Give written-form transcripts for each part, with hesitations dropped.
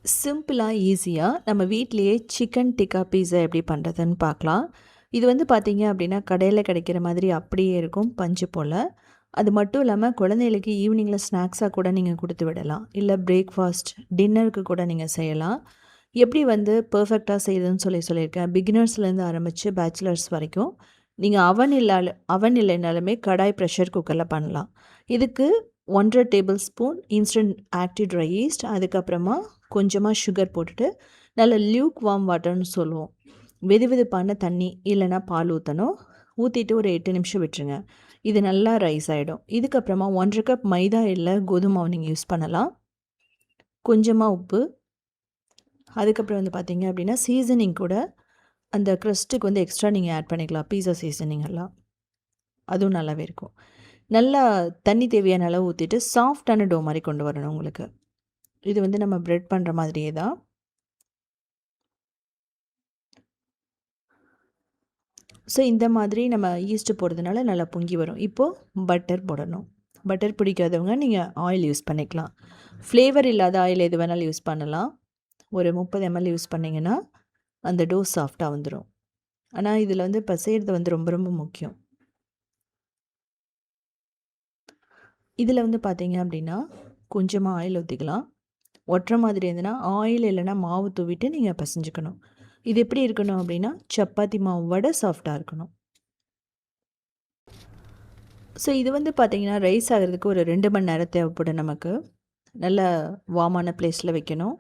சிம்பிளாக ஈஸியாக நம்ம வீட்டிலேயே சிக்கன் டிக்கா பீஸா எப்படி பண்ணுறதுன்னு பார்க்கலாம். இது வந்து பார்த்தீங்க அப்படின்னா கடையில் கிடைக்கிற மாதிரி அப்படியே இருக்கும் பஞ்சு போல். அது மட்டும் இல்லாமல் குழந்தைகளுக்கு ஈவினிங்கில் ஸ்நாக்ஸாக கூட நீங்கள் கொடுத்து விடலாம். இல்லை பிரேக்ஃபாஸ்ட் டின்னருக்கு கூட நீங்கள் செய்யலாம். எப்படி வந்து பெர்ஃபெக்டாக செய்யுதுன்னு சொல்லியிருக்கேன். பிகினர்ஸ்லேருந்து ஆரம்பித்து பேச்சுலர்ஸ் வரைக்கும். நீங்கள் அவன் இல்லைனாலுமே கடாய் ப்ரெஷர் குக்கரில் பண்ணலாம். இதுக்கு 1 1/2 table spoon instant active try east, அதுக்கப்புறமா கொஞ்சமாக சுகர் போட்டுட்டு நல்ல லியூக் வார்ம் வாட்டர்னு சொல்லுவோம். வெதுவெதுப்பான தண்ணி இல்லைன்னா பால் ஊற்றணும். ஊற்றிட்டு ஒரு 8 நிமிஷம் விட்டுருங்க. இது நல்லா ரைஸ் ஆகிடும். இதுக்கப்புறமா 1 1/2 கப் மைதா இல்லை கோதுமை மாவு நீங்கள் யூஸ் பண்ணலாம். கொஞ்சமாக உப்பு, அதுக்கப்புறம் வந்து பார்த்தீங்க அப்படின்னா சீசனிங் கூட அந்த க்ரஸ்ட்டுக்கு வந்து எக்ஸ்ட்ரா நீங்கள் ஆட் பண்ணிக்கலாம். பீஸா சீசனிங் எல்லாம் அதுவும் நல்லாவே இருக்கும். நல்லா தண்ணி தேவையான அளவு ஊற்றிட்டு சாஃப்டான டோ மாதிரி கொண்டு வரணும் உங்களுக்கு. இது வந்து நம்ம பிரெட் பண்ணுற மாதிரியே தான். ஸோ இந்த மாதிரி நம்ம ஈஸ்ட்டு போடுறதுனால நல்லா பொங்கி வரும். இப்போது பட்டர் போடணும். பட்டர் பிடிக்காதவங்க நீங்கள் ஆயில் யூஸ் பண்ணிக்கலாம். ஃப்ளேவர் இல்லாத ஆயில் எது வேணாலும் யூஸ் பண்ணலாம். ஒரு 30 ml யூஸ் பண்ணிங்கன்னா அந்த டோ சாஃப்டாக வந்துடும். ஆனால் இதில் வந்து செய்கிறது வந்து ரொம்ப ரொம்ப முக்கியம். இதில் வந்து பார்த்தீங்க அப்படின்னா கொஞ்சமாக ஆயில் ஊற்றிக்கலாம். ஒட்டுற மாதிரி இருந்ததுன்னா ஆயில் இல்லைன்னா மாவு தூவிட்டு நீங்கள் பசைஞ்சுக்கணும். இது எப்படி இருக்கணும் அப்படின்னா சப்பாத்தி மாவு வடை சாஃப்டாக இருக்கணும். ஸோ இது வந்து பார்த்திங்கன்னா ரைஸ் ஆகிறதுக்கு ஒரு 2 மணி நேரம் தேவைப்படும் நமக்கு. நல்ல வார்மான பிளேஸில் வைக்கணும்.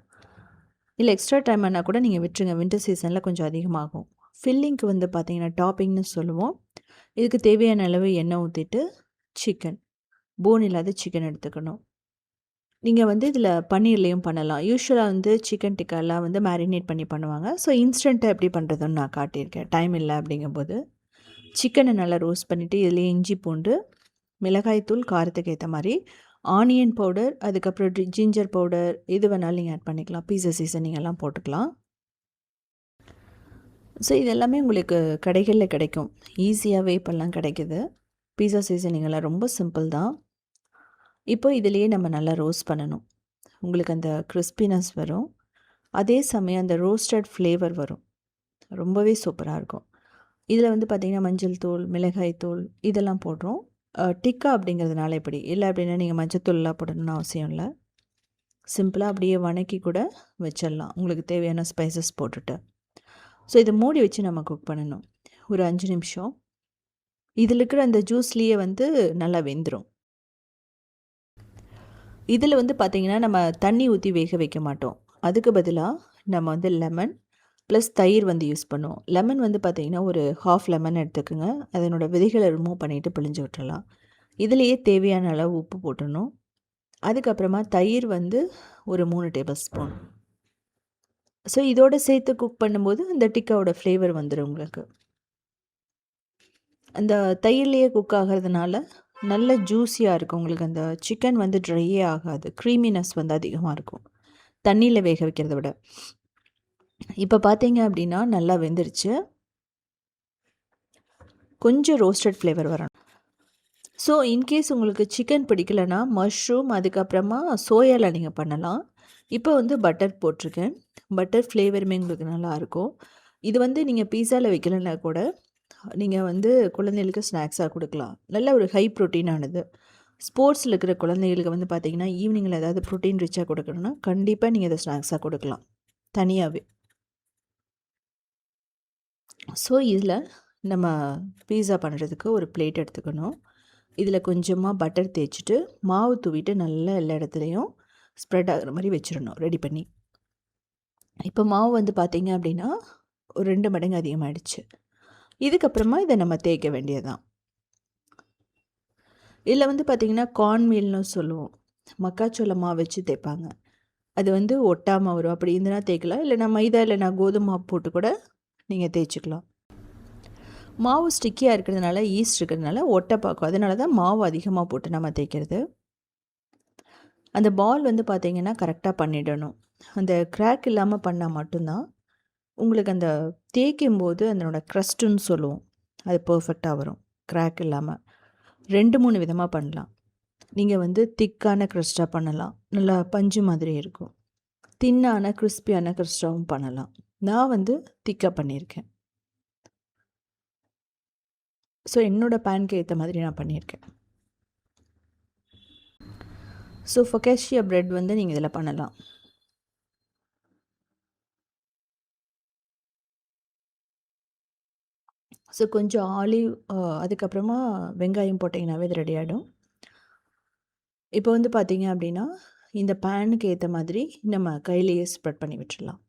இல்லை எக்ஸ்ட்ரா டைம் ஆனால் கூட நீங்கள் விட்டுருங்க. வின்டர் சீசனில் கொஞ்சம் அதிகமாகும். ஃபில்லிங்க்கு வந்து பார்த்திங்கன்னா டாப்பிங்னு சொல்லுவோம். இதுக்கு தேவையான அளவு எண்ணெய் ஊற்றிட்டு சிக்கன், போன் இல்லாத சிக்கன் எடுத்துக்கணும். நீங்கள் வந்து இதில் பன்னீர்லேயும் பண்ணலாம். யூஸ்வலாக வந்து சிக்கன் டிக்காலாம் வந்து மேரினேட் பண்ணி பண்ணுவாங்க. ஸோ இன்ஸ்டண்ட்டாக எப்படி பண்ணுறதுன்னு நான் காட்டியிருக்கேன். டைம் இல்லை அப்படிங்கும்போது சிக்கனை நல்லா ரோஸ்ட் பண்ணிவிட்டு இதிலே இஞ்சி பூண்டு, மிளகாய்த்தூள் காரத்துக்கு ஏற்ற மாதிரி, ஆனியன் பவுடர், அதுக்கப்புறம் ஜிஞ்சர் பவுடர் எது வேணாலும் நீங்கள் ஆட் பண்ணிக்கலாம். பீஸா சீசனிங் எல்லாம் போட்டுக்கலாம். ஸோ இதெல்லாமே உங்களுக்கு கடைகளில் கிடைக்கும். ஈஸியாகவே இப்போல்லாம் கிடைக்கிது. பீஸா சீசனிங் எல்லாம் ரொம்ப சிம்பிள் தான். இப்போ இதிலேயே நம்ம நல்லா ரோஸ்ட் பண்ணணும். உங்களுக்கு அந்த கிறிஸ்பினஸ் வரும். அதே சமயம் அந்த ரோஸ்டட் ஃப்ளேவர் வரும். ரொம்பவே சூப்பராக இருக்கும். இதில் வந்து பார்த்திங்கன்னா மஞ்சள் தூள், மிளகாய் தூள் இதெல்லாம் போடுறோம். டிக்கா அப்படிங்கிறதுனால இப்படி இல்லை அப்படின்னா நீங்கள் மஞ்சள் தூள்லாம் போடணும்னு அவசியம் இல்லை. சிம்பிளாக அப்படியே வணக்கி கூட வச்சிடலாம் உங்களுக்கு தேவையான ஸ்பைசஸ் போட்டுட்டு. ஸோ இதை மூடி வச்சு நம்ம குக் பண்ணணும் ஒரு 5 நிமிஷம். இதில் இருக்கிற அந்த ஜூஸ்லேயே வந்து நல்லா வெந்துடும். இதில் வந்து பார்த்திங்கன்னா நம்ம தண்ணி ஊற்றி வேக வைக்க மாட்டோம். அதுக்கு பதிலாக நம்ம வந்து லெமன் ப்ளஸ் தயிர் வந்து யூஸ் பண்ணுவோம். லெமன் வந்து பார்த்திங்கன்னா ஒரு 1/2 லெமன் எடுத்துக்கோங்க. அதனோட விதைகளை ரிமூவ் பண்ணிவிட்டு பிழிஞ்சு விட்டுறலாம். இதிலேயே தேவையான அளவு உப்பு போட்டுடணும். அதுக்கப்புறமா தயிர் வந்து ஒரு 3 டேபிள் ஸ்பூன். ஸோ இதோடு சேர்த்து குக் பண்ணும்போது அந்த டிக்காவோட ஃப்ளேவர் வந்துடும் உங்களுக்கு. அந்த தயிர்லேயே குக் ஆகிறதுனால நல்ல ஜூஸியாக இருக்கும் உங்களுக்கு. அந்த சிக்கன் வந்து ட்ரையே ஆகாது. க்ரீமினஸ் வந்து அதிகமாக இருக்கும் தண்ணியில் வேக வைக்கிறத விட. இப்போ பார்த்தீங்க அப்படின்னா நல்லா வெந்துருச்சு. கொஞ்சம் ரோஸ்டட் ஃப்ளேவர் வரணும். ஸோ இன்கேஸ் உங்களுக்கு சிக்கன் பிடிக்கலைன்னா மஷ்ரூம் அதுக்கப்புறமா சோயாவில் நீங்கள் பண்ணலாம். இப்போ வந்து பட்டர் போட்டிருக்கேன். பட்டர் ஃப்ளேவருமே உங்களுக்கு நல்லாயிருக்கும். இது வந்து நீங்கள் பீஸாவில் வைக்கலைன்னா கூட நீங்கள் வந்து குழந்தைகளுக்கு ஸ்நாக்ஸாக கொடுக்கலாம். நல்ல ஒரு ஹை ப்ரோட்டீனானது. ஸ்போர்ட்ஸில் இருக்கிற குழந்தைகளுக்கு வந்து பார்த்திங்கன்னா ஈவினிங்கில் ஏதாவது ப்ரோட்டீன் ரிச்சாக கொடுக்கணுன்னா கண்டிப்பாக நீங்கள் இதை ஸ்நாக்ஸாக கொடுக்கலாம் தனியாகவே. ஸோ இதில் நம்ம பீஸா பண்ணுறதுக்கு ஒரு பிளேட் எடுத்துக்கணும். இதில் கொஞ்சமாக பட்டர் தேய்ச்சிட்டு மாவு தூவிட்டு நல்லா எல்லா இடத்துலையும் ஸ்ப்ரெட் ஆகிற மாதிரி வச்சிடணும் ரெடி பண்ணி. இப்போ மாவு வந்து பார்த்திங்க அப்படின்னா ஒரு 2 மடங்கு அதிகமாகிடுச்சு. இதுக்கப்புறமா இதை நம்ம தேய்க்க வேண்டியதுதான். இதில் வந்து பார்த்திங்கன்னா கார்ன்மீல்னு சொல்லுவோம். மக்காச்சோள மாவு வச்சு தேய்ப்பாங்க. அது வந்து ஒட்டாமல் வரும். அப்படி இருந்துன்னா தேய்க்கலாம். இல்லைனா மைதா இல்லைனா கோதுமை மாவு போட்டு கூட நீங்கள் தேய்ச்சிக்கலாம். மாவு ஸ்டிக்கியாக இருக்கிறதுனால ஈஸ்ட் இருக்கிறதுனால ஒட்டை பார்க்கும். அதனால தான் மாவு அதிகமாக போட்டு நம்ம தேய்க்கிறது. அந்த பால் வந்து பார்த்திங்கன்னா கரெக்டாக பண்ணிடணும். அந்த கிராக் இல்லாமல் பண்ணால் மட்டும்தான் உங்களுக்கு அந்த தேய்க்கும் போது அதனோட க்ரஸ்ட்டுன்னு சொல்லுவோம், அது பர்ஃபெக்டாக வரும். கிராக் இல்லாமல் 2 3 விதமாக பண்ணலாம். நீங்கள் வந்து திக்கான க்ரஸ்ட்டாக பண்ணலாம். நல்லா பஞ்சு மாதிரி இருக்கும். தின்னான கிறிஸ்பியான கிறிஸ்டாவும் பண்ணலாம். நான் வந்து திக்கா பண்ணியிருக்கேன். ஸோ என்னோட பேனுக்கு ஏற்ற மாதிரி நான் பண்ணியிருக்கேன். ஸோ ஃபொகாஷியா பிரெட் வந்து நீங்கள் இதில் பண்ணலாம். ஸோ கொஞ்சம் ஆலிவ் அதுக்கப்புறமா வெங்காயம் போட்டிங்கனாவே இது ரெடி ஆகிடும். இப்போ வந்து பார்த்தீங்க அப்படின்னா இந்த பேனுக்கு ஏற்ற மாதிரி நம்ம கையிலேயே ஸ்ப்ரெட் பண்ணி விட்டுடலாம்.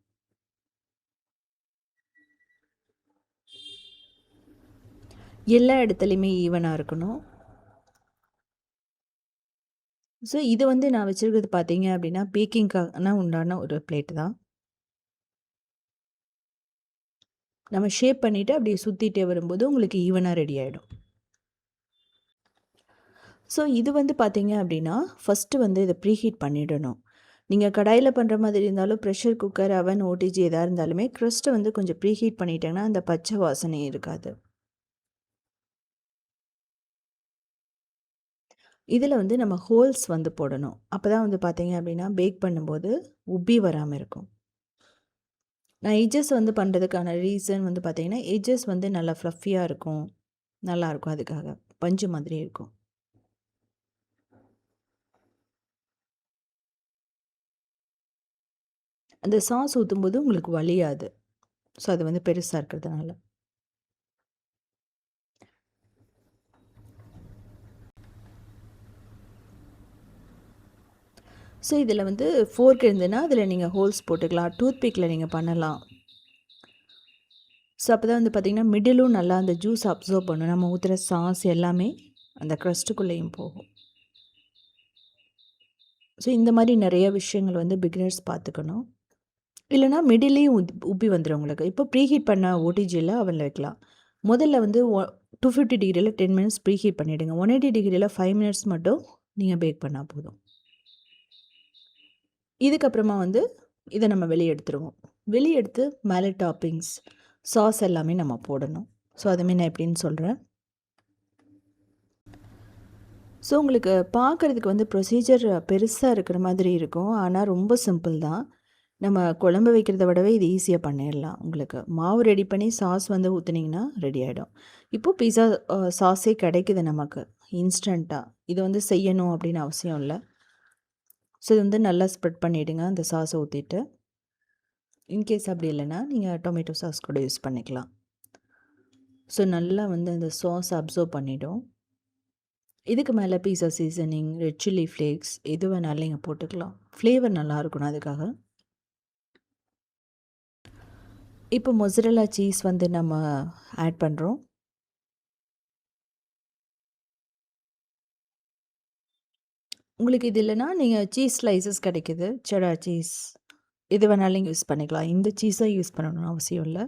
எல்லா இடத்துலையுமே ஈவனாக இருக்கணும். ஸோ இது வந்து நான் வச்சுருக்கிறது பார்த்தீங்க அப்படின்னா பேக்கிங்கான உண்டான ஒரு பிளேட்டு தான். நம்ம ஷேப் பண்ணிவிட்டு அப்படியே சுற்றிட்டே வரும்போது உங்களுக்கு ஈவனாக ரெடி ஆகிடும். ஸோ இது வந்து பார்த்தீங்க அப்படின்னா ஃபஸ்ட்டு வந்து இதை ப்ரீஹீட் பண்ணிடணும். நீங்கள் கடாயில் பண்ணுற மாதிரி இருந்தாலும் ப்ரெஷர் குக்கர், அவன், ஓடிஜி எதாக இருந்தாலுமே க்ரஸ்ட்டை வந்து கொஞ்சம் ப்ரீஹீட் பண்ணிட்டேங்கன்னா அந்த பச்சை வாசனையே இருக்காது. இதில் வந்து நம்ம ஹோல்ஸ் வந்து போடணும். அப்போ தான் வந்து பார்த்தீங்க அப்படின்னா பேக் பண்ணும்போது உப்பி வராமல் இருக்கும். நான் எட்ஜஸ் வந்து பண்ணுறதுக்கான ரீசன் வந்து பார்த்தீங்கன்னா எட்ஜஸ் வந்து நல்லா ஃப்ளஃபியாக இருக்கும், நல்லாயிருக்கும், அதுக்காக பஞ்சு மாதிரி இருக்கும். அந்த சாஸ் ஊற்றும்போது உங்களுக்கு வலியாது. ஸோ அது வந்து பெருசாக இருக்கிறதுனால. ஸோ இதில் வந்து ஃபோர்க் இருந்ததுன்னா அதில் நீங்கள் ஹோல்ஸ் போட்டுக்கலாம். டூத் பிக்கில் நீங்கள் பண்ணலாம். ஸோ அப்போ தான் வந்து பார்த்திங்கன்னா மிடிலும் நல்லா அந்த ஜூஸ் அப்சர்வ் பண்ணும். நம்ம ஊற்றுற சாஸ் எல்லாமே அந்த க்ரஸ்ட்டுக்குள்ளேயும் போகும். ஸோ இந்த மாதிரி நிறைய விஷயங்கள் வந்து பிகினர்ஸ் பார்த்துக்கணும். இல்லைனா மிடிலேயும் உப்பி வந்துடும் உங்களுக்கு. இப்போ ப்ரீஹீட் பண்ண ஓடிஜியில் அவனில் வைக்கலாம். முதல்ல வந்து 250 டிகிரியில் 10 மினிட்ஸ் ப்ரீஹீட் பண்ணிவிடுங்க. 180 டிகிரியில் 5 மினிட்ஸ் மட்டும் நீங்கள் பேக் பண்ணால் போதும். இதுக்கப்புறமா வந்து இதை நம்ம வெளியே எடுத்துருவோம். வெளியே எடுத்து மேலே டாப்பிங்ஸ், சாஸ் எல்லாமே நம்ம போடணும். ஸோ அதுமாரி நான் எப்படின்னு சொல்கிறேன். ஸோ உங்களுக்கு பார்க்குறதுக்கு வந்து ப்ரொசீஜர் பெருசாக இருக்கிற மாதிரி இருக்கும். ஆனால் ரொம்ப சிம்பிள் தான். நம்ம குழம்பு வைக்கிறத விடவே இது ஈஸியாக பண்ணிடலாம். உங்களுக்கு மாவு ரெடி பண்ணி சாஸ் வந்து ஊற்றுனீங்கன்னா ரெடி ஆகிடும். இப்போது பீஸா சாஸே கிடைக்குது நமக்கு இன்ஸ்டண்ட்டாக. இது வந்து செய்யணும் அப்படின்னு அவசியம் இல்லை. ஸோ இது வந்து நல்லா ஸ்ப்ரெட் பண்ணிவிடுங்க அந்த சாஸை ஊற்றிட்டு. இன்கேஸ் அப்படி இல்லைன்னா நீங்கள் டொமேட்டோ சாஸ் கூட யூஸ் பண்ணிக்கலாம். ஸோ நல்லா வந்து அந்த சாஸ் அப்சர்வ் பண்ணிவிடும். இதுக்கு மேலே பீஸா சீசனிங், ரெட் சில்லி ஃப்ளேக்ஸ் எது வேணாலும் நீங்கள் போட்டுக்கலாம். ஃப்ளேவர் நல்லா இருக்கணும் அதுக்காக. இப்போ மொசரல்லா சீஸ் வந்து நம்ம ஆட் பண்ணுறோம். உங்களுக்கு இது இல்லைன்னா நீங்கள் சீஸ் ஸ்லைசஸ் கிடைக்குது, செடார் சீஸ் எது வேணாலும் யூஸ் பண்ணிக்கலாம். இந்த சீஸை யூஸ் பண்ணணும்னு அவசியம் இல்லை.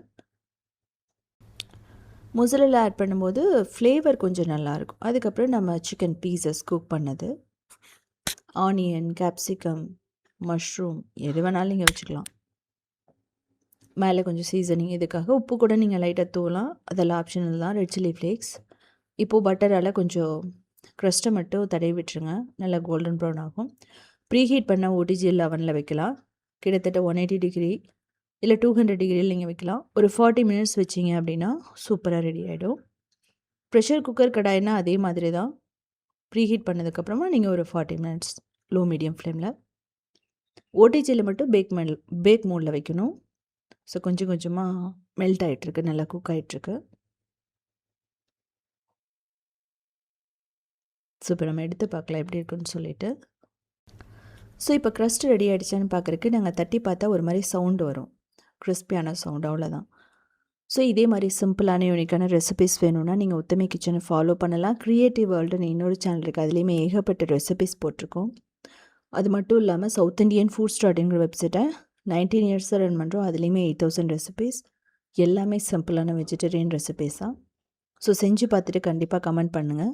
மொசரல்லா ஆட் பண்ணும்போது ஃப்ளேவர் கொஞ்சம் நல்லாயிருக்கும். அதுக்கப்புறம் நம்ம சிக்கன் பீசஸ் குக் பண்ணது, ஆனியன், கேப்சிகம், மஷ்ரூம் எது வேணாலும் நீங்கள் வச்சுக்கலாம். மேலே கொஞ்சம் சீசனிங் இதுக்காக உப்பு கூட நீங்கள் லைட்டாக தூவலாம். அதெல்லாம் ஆப்ஷனல் தான். Red chilli flakes. இப்போது பட்டரால் கொஞ்சம் க்ரஸ்ட்டை மட்டும் தடவி விட்டுருங்க. நல்லா கோல்டன் ப்ரௌன் ஆகும். ப்ரீஹீட் பண்ண ஓடிஜிஎல் அவனில் வைக்கலாம். கிட்டத்தட்ட 180 டிகிரி இல்லை 200 டிகிரியில் நீங்கள் வைக்கலாம். ஒரு 40 மினிட்ஸ் வச்சிங்க அப்படின்னா சூப்பராக ரெடி ஆகிடும். ப்ரெஷர் குக்கர் கடாயினா அதே மாதிரி தான். ப்ரீஹீட் பண்ணதுக்கப்புறமா நீங்கள் ஒரு 40 மினிட்ஸ் லோ மீடியம் ஃப்ளேமில். ஓடிஜியில் மட்டும் பேக் மோடில் வைக்கணும். ஸோ கொஞ்சம் கொஞ்சமாக மெல்ட் ஆகிட்டுருக்கு, நல்லா குக் ஆகிட்டுருக்கு. ஸோ இப்போ நம்ம எடுத்து பார்க்கலாம் எப்படி இருக்குன்னு சொல்லிட்டு. ஸோ இப்போ க்ரஸ்ட் ரெடி ஆகிடுச்சான்னு பார்க்குறக்கு நாங்கள் தட்டி பார்த்தா ஒரு மாதிரி சவுண்டு வரும், கிறிஸ்பியான சவுண்டு, அவ்வளோதான். ஸோ இதே மாதிரி சிம்பிளான யூனிக்கான ரெசிபிஸ் வேணும்னா நீங்கள் உத்தமி கிச்சனை ஃபாலோ பண்ணலாம். க்ரியேட்டிவ் வேர்ல்டுன்னு இன்னொரு சேனல் இருக்குது, அதுலேயுமே ஏகப்பட்ட ரெசிபிஸ் போட்டிருக்கோம். அது மட்டும் இல்லாமல் சவுத் இண்டியன் ஃபுட் ஸ்டார்ட்ங்கிற வெப்சைட்டை 19 இயர்ஸாக ரன் பண்ணுறோம். அதுலேயுமே 8000 ரெசிபீஸ், எல்லாமே சிம்பிளான வெஜிடேரியன் ரெசிபீஸ் தான். ஸோ செஞ்சு பார்த்துட்டு கண்டிப்பாக கமெண்ட் பண்ணுங்கள்.